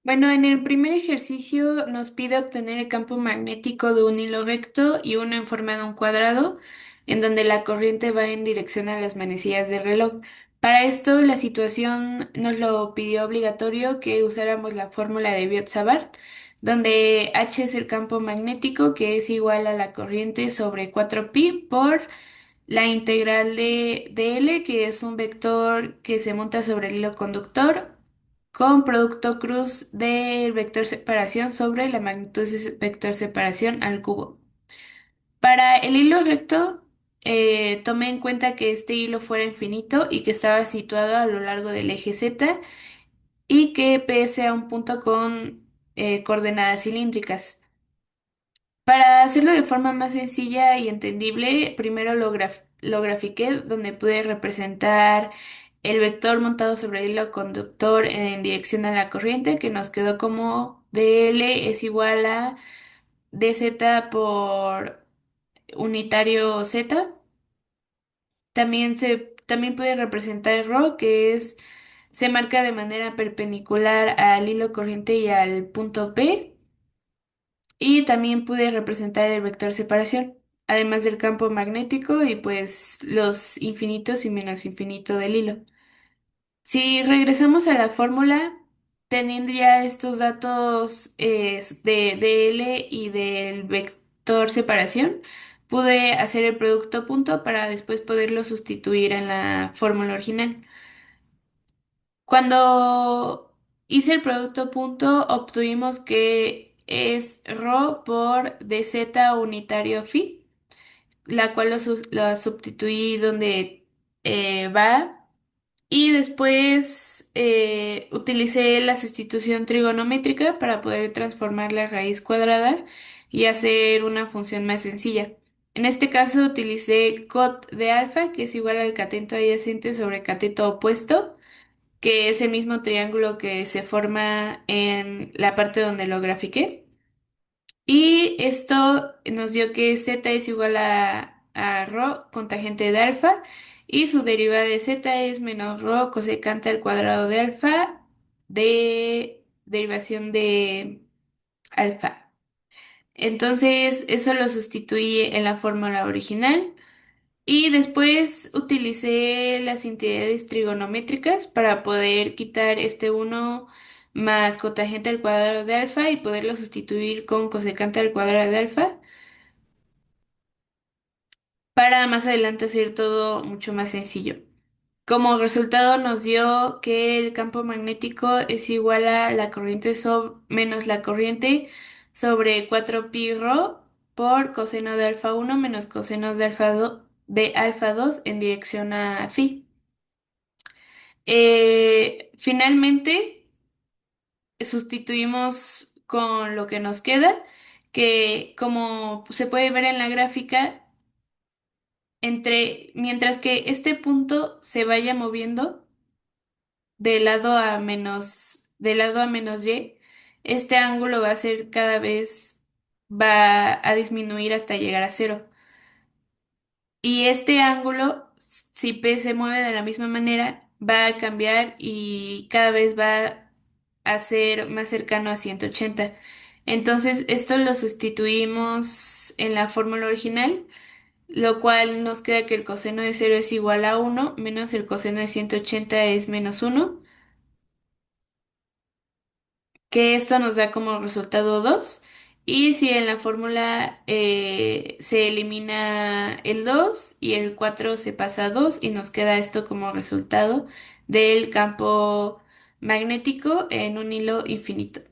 Bueno, en el primer ejercicio nos pide obtener el campo magnético de un hilo recto y uno en forma de un cuadrado, en donde la corriente va en dirección a las manecillas del reloj. Para esto, la situación nos lo pidió obligatorio que usáramos la fórmula de Biot-Savart, donde H es el campo magnético, que es igual a la corriente sobre 4pi por la integral de L, que es un vector que se monta sobre el hilo conductor, con producto cruz del vector separación sobre la magnitud de ese vector separación al cubo. Para el hilo recto, tomé en cuenta que este hilo fuera infinito y que estaba situado a lo largo del eje Z y que P sea un punto con coordenadas cilíndricas. Para hacerlo de forma más sencilla y entendible, primero lo grafiqué donde pude representar el vector montado sobre el hilo conductor en dirección a la corriente, que nos quedó como dl es igual a dz por unitario z. También pude representar ρ, se marca de manera perpendicular al hilo corriente y al punto P. Y también pude representar el vector separación, además del campo magnético y pues los infinitos y menos infinito del hilo. Si regresamos a la fórmula, teniendo ya estos datos de L y del vector separación, pude hacer el producto punto para después poderlo sustituir en la fórmula original. Cuando hice el producto punto, obtuvimos que es ρ por dz unitario phi, la cual lo sustituí donde va. Y después utilicé la sustitución trigonométrica para poder transformar la raíz cuadrada y hacer una función más sencilla. En este caso utilicé cot de alfa, que es igual al cateto adyacente sobre cateto opuesto, que es el mismo triángulo que se forma en la parte donde lo grafiqué. Y esto nos dio que z es igual a rho con tangente de alfa y su derivada de z es menos rho cosecante al cuadrado de alfa de derivación de alfa. Entonces eso lo sustituí en la fórmula original. Y después utilicé las entidades trigonométricas para poder quitar este uno más cotangente al cuadrado de alfa y poderlo sustituir con cosecante al cuadrado de alfa para más adelante hacer todo mucho más sencillo. Como resultado nos dio que el campo magnético es igual a la corriente menos la corriente sobre 4pi rho por coseno de alfa 1 menos coseno de alfa 2 en dirección a phi. Finalmente, sustituimos con lo que nos queda, que como se puede ver en la gráfica, mientras que este punto se vaya moviendo del lado a menos y, este ángulo va a ser va a disminuir hasta llegar a cero. Y este ángulo, si P se mueve de la misma manera, va a cambiar y cada vez va a ser más cercano a 180. Entonces, esto lo sustituimos en la fórmula original, lo cual nos queda que el coseno de cero es igual a uno menos el coseno de 180 es menos uno, que esto nos da como resultado 2. Y si en la fórmula se elimina el 2 y el 4 se pasa a 2 y nos queda esto como resultado del campo magnético en un hilo infinito.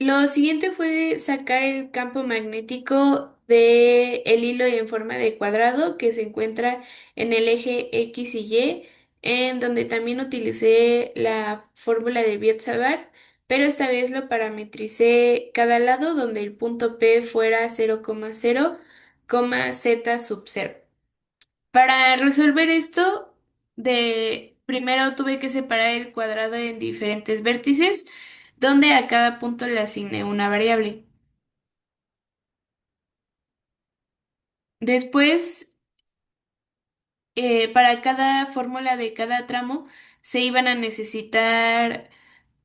Lo siguiente fue sacar el campo magnético de el hilo en forma de cuadrado que se encuentra en el eje X y Y, en donde también utilicé la fórmula de Biot-Savart, pero esta vez lo parametricé cada lado donde el punto P fuera 0,0, z sub 0. Para resolver esto, primero tuve que separar el cuadrado en diferentes vértices, donde a cada punto le asigné una variable. Después, para cada fórmula de cada tramo, se iban a necesitar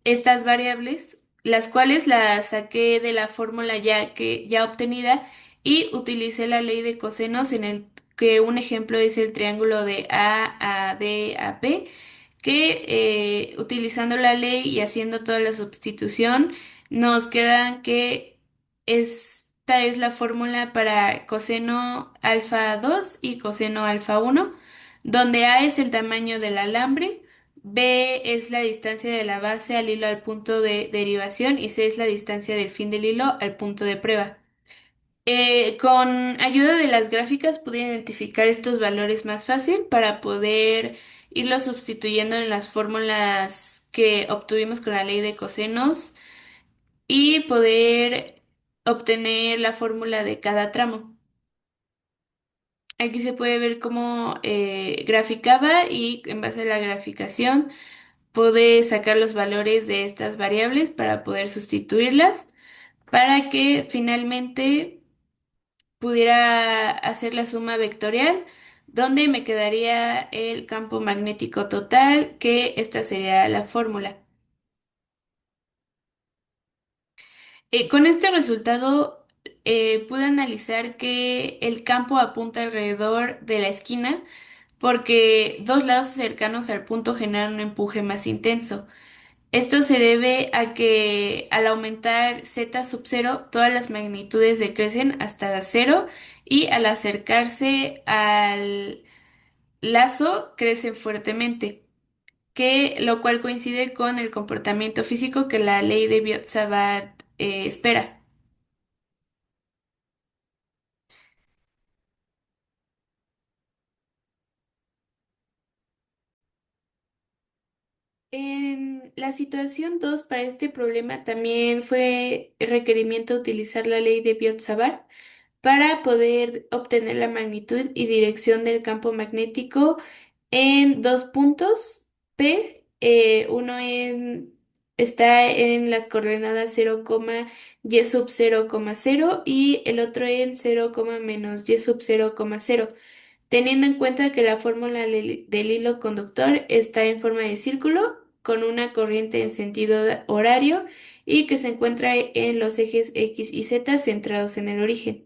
estas variables, las cuales las saqué de la fórmula ya obtenida y utilicé la ley de cosenos en el que un ejemplo es el triángulo de A a D a P, que utilizando la ley y haciendo toda la sustitución, nos quedan que esta es la fórmula para coseno alfa 2 y coseno alfa uno, donde A es el tamaño del alambre, B es la distancia de la base al hilo al punto de derivación y C es la distancia del fin del hilo al punto de prueba. Con ayuda de las gráficas pude identificar estos valores más fácil para poder irlos sustituyendo en las fórmulas que obtuvimos con la ley de cosenos y poder obtener la fórmula de cada tramo. Aquí se puede ver cómo graficaba y en base a la graficación pude sacar los valores de estas variables para poder sustituirlas para que finalmente pudiera hacer la suma vectorial, donde me quedaría el campo magnético total, que esta sería la fórmula. Con este resultado, pude analizar que el campo apunta alrededor de la esquina porque dos lados cercanos al punto generan un empuje más intenso. Esto se debe a que al aumentar z sub cero, todas las magnitudes decrecen hasta cero y al acercarse al lazo crecen fuertemente, que lo cual coincide con el comportamiento físico que la ley de Biot-Savart espera. En la situación 2 para este problema también fue requerimiento utilizar la ley de Biot-Savart para poder obtener la magnitud y dirección del campo magnético en dos puntos P. Está en las coordenadas 0, y sub 0,0 y el otro en 0, menos y sub 0,0, teniendo en cuenta que la fórmula del hilo conductor está en forma de círculo con una corriente en sentido horario y que se encuentra en los ejes X y Z centrados en el origen.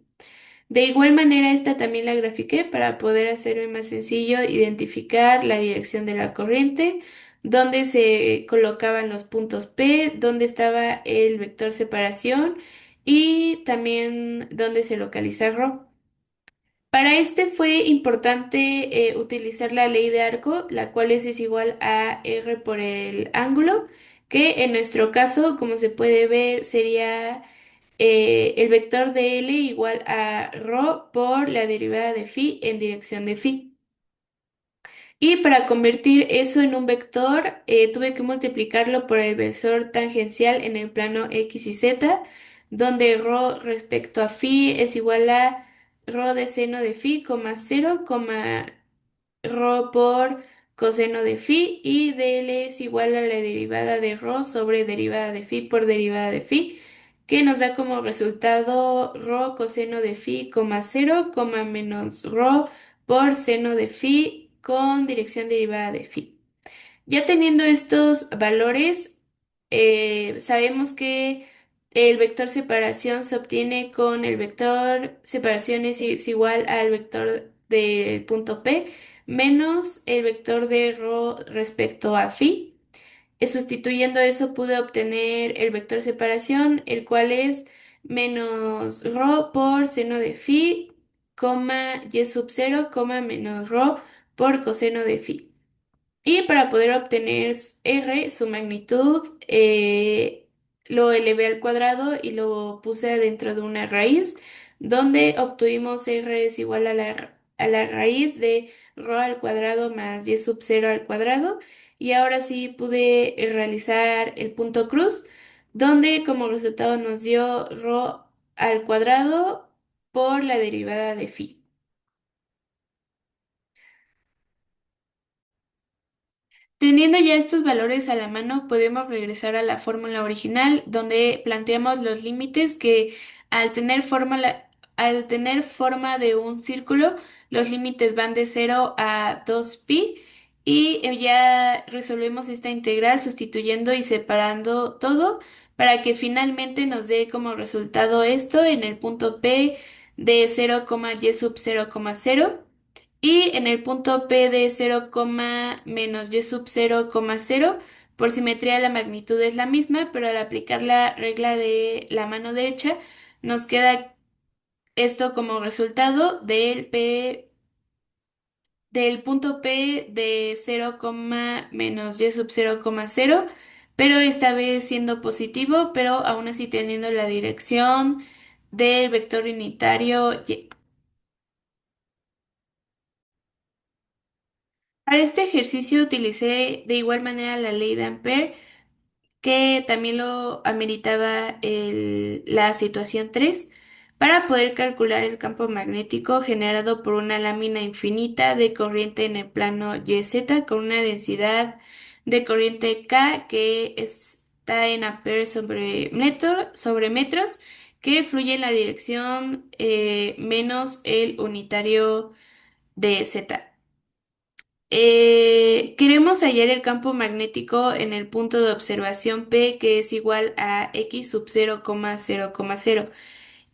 De igual manera, esta también la grafiqué para poder hacerme más sencillo identificar la dirección de la corriente, dónde se colocaban los puntos P, dónde estaba el vector separación y también dónde se localiza ρ. Para este fue importante utilizar la ley de arco, la cual es igual a R por el ángulo, que en nuestro caso, como se puede ver, sería el vector de L igual a ρ por la derivada de phi en dirección de phi. Y para convertir eso en un vector, tuve que multiplicarlo por el versor tangencial en el plano X y Z, donde ρ respecto a phi es igual a ρ de seno de phi, cero, ρ por coseno de phi y dl es igual a la derivada de ρ sobre derivada de phi por derivada de phi, que nos da como resultado ρ coseno de phi, cero, menos ρ por seno de phi con dirección derivada de phi. Ya teniendo estos valores, sabemos que el vector separación se obtiene con el vector separación es igual al vector del punto P menos el vector de ρ respecto a phi. Sustituyendo eso pude obtener el vector separación, el cual es menos ρ por seno de phi, y sub 0, menos ρ por coseno de phi. Y para poder obtener R, su magnitud, lo elevé al cuadrado y lo puse dentro de una raíz, donde obtuvimos R es igual a la raíz de ρ al cuadrado más y sub 0 al cuadrado. Y ahora sí pude realizar el punto cruz, donde como resultado nos dio ρ al cuadrado por la derivada de phi. Teniendo ya estos valores a la mano, podemos regresar a la fórmula original donde planteamos los límites que al tener fórmula al tener forma de un círculo, los límites van de 0 a 2pi y ya resolvemos esta integral sustituyendo y separando todo para que finalmente nos dé como resultado esto en el punto P de 0, y sub 0,0 y en el punto P de 0, menos y sub 0,0. Por simetría la magnitud es la misma, pero al aplicar la regla de la mano derecha nos queda esto como resultado del punto P de 0, menos y sub 0,0, pero esta vez siendo positivo, pero aún así teniendo la dirección del vector unitario y. Para este ejercicio utilicé de igual manera la ley de Ampère, que también lo ameritaba la situación 3 para poder calcular el campo magnético generado por una lámina infinita de corriente en el plano YZ con una densidad de corriente K que está en amperes sobre metros, que fluye en la dirección menos el unitario de Z. Queremos hallar el campo magnético en el punto de observación P, que es igual a x sub 0,0,0.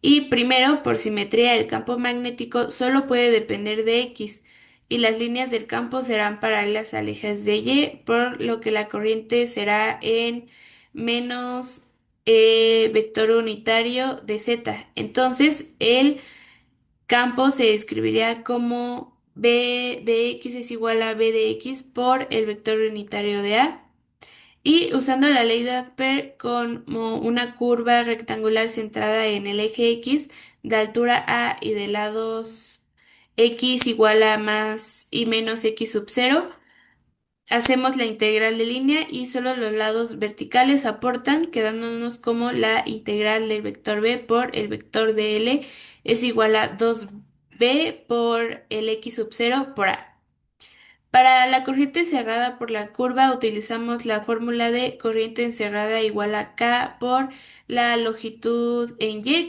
Y primero, por simetría, el campo magnético solo puede depender de x y las líneas del campo serán paralelas al eje de y, por lo que la corriente será en menos vector unitario de z. Entonces, el campo se escribiría como b de x es igual a b de x por el vector unitario de a. Y usando la ley de Ampère como una curva rectangular centrada en el eje x de altura a y de lados x igual a más y menos x sub 0, hacemos la integral de línea y solo los lados verticales aportan, quedándonos como la integral del vector b por el vector de L es igual a 2b por el x sub 0 por a. Para la corriente cerrada por la curva utilizamos la fórmula de corriente encerrada igual a K por la longitud en Y,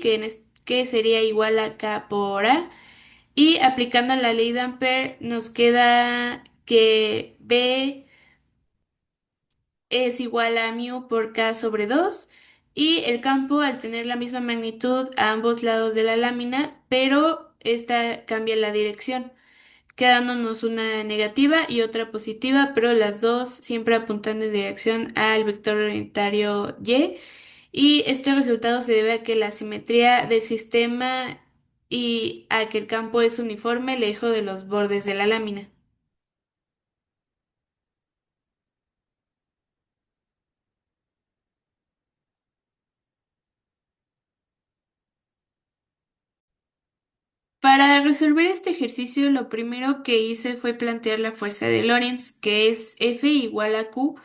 que sería igual a K por A. Y aplicando la ley de Ampère nos queda que B es igual a mu por K sobre 2 y el campo al tener la misma magnitud a ambos lados de la lámina, pero esta cambia la dirección, quedándonos una negativa y otra positiva, pero las dos siempre apuntando en dirección al vector unitario y. Y este resultado se debe a que la simetría del sistema y a que el campo es uniforme lejos de los bordes de la lámina. Para resolver este ejercicio, lo primero que hice fue plantear la fuerza de Lorentz, que es F igual a Q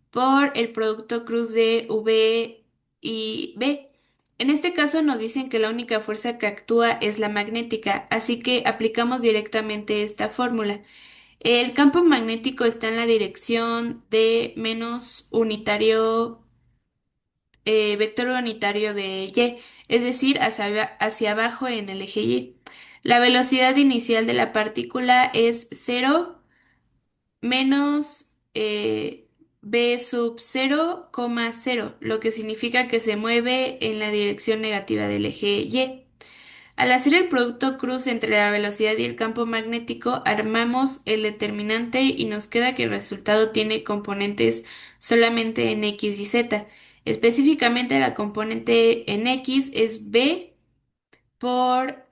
por el producto cruz de V y B. En este caso nos dicen que la única fuerza que actúa es la magnética, así que aplicamos directamente esta fórmula. El campo magnético está en la dirección de menos unitario, vector unitario de Y, es decir, hacia abajo en el eje Y. La velocidad inicial de la partícula es 0 menos b sub 0,0, lo que significa que se mueve en la dirección negativa del eje Y. Al hacer el producto cruz entre la velocidad y el campo magnético, armamos el determinante y nos queda que el resultado tiene componentes solamente en x y z. Específicamente la componente en x es b por